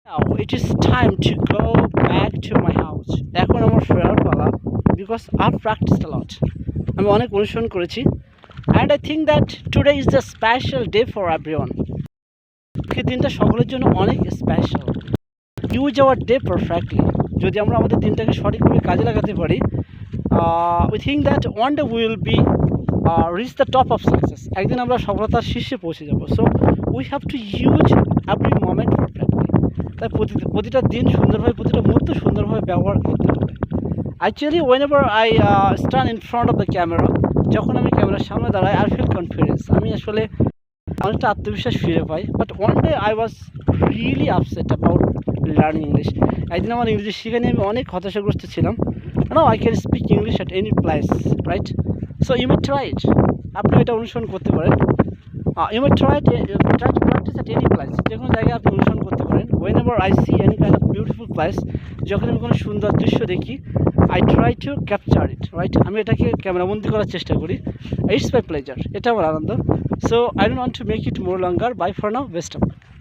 Now it is time to go back to my house. এখন আমার ফেরার পালা because I've practiced a lot. আমি অনেক অনুশীলন করেছি and I think that today is the special day for everyone. আজকের দিনটা সকলের জন্য অনেক special. Use our day perfectly. যদি আমরা আমাদের দিনটাকে সঠিকভাবে কাজে লাগাতে পারি, we think that one day we will be reach the top of success. একদিন আমরা সফলতার শীর্ষে পৌঁছে যাব। So we have to use every moment perfectly. তাই প্রতিটা দিন সুন্দরভাবে, প্রতিটা মুহূর্ত সুন্দরভাবে ব্যবহার করতে হবে। Actually, whenever I stand in front of the camera, যখন আমি ক্যামেরার সামনে দাঁড়াই, I feel confidence. আমি আসলে অনেকটা আত্মবিশ্বাস ফিরে পাই। But one day I was really upset about learning English. একদিন আমার ইংরেজি শেখা নিয়ে আমি অনেক হতাশাগ্রস্ত ছিলাম। Now I can speak English at any place, right? So you may try it. আপনি এটা অনুসরণ করতে পারেন। You may try to practice at any place. যে কোনো জায়গায় আপনি অনুসরণ করতে পারেন। Whenever I see any kind of beautiful place, যখন আমি কোনো সুন্দর দৃশ্য দেখি, I try to capture it, right? আমি এটাকে ক্যামেরাবন্দি করার চেষ্টা করি। ইটস মাই প্লেজার, এটা আমার আনন্দ। So I don't want to make it more longer. Bye for now, best of.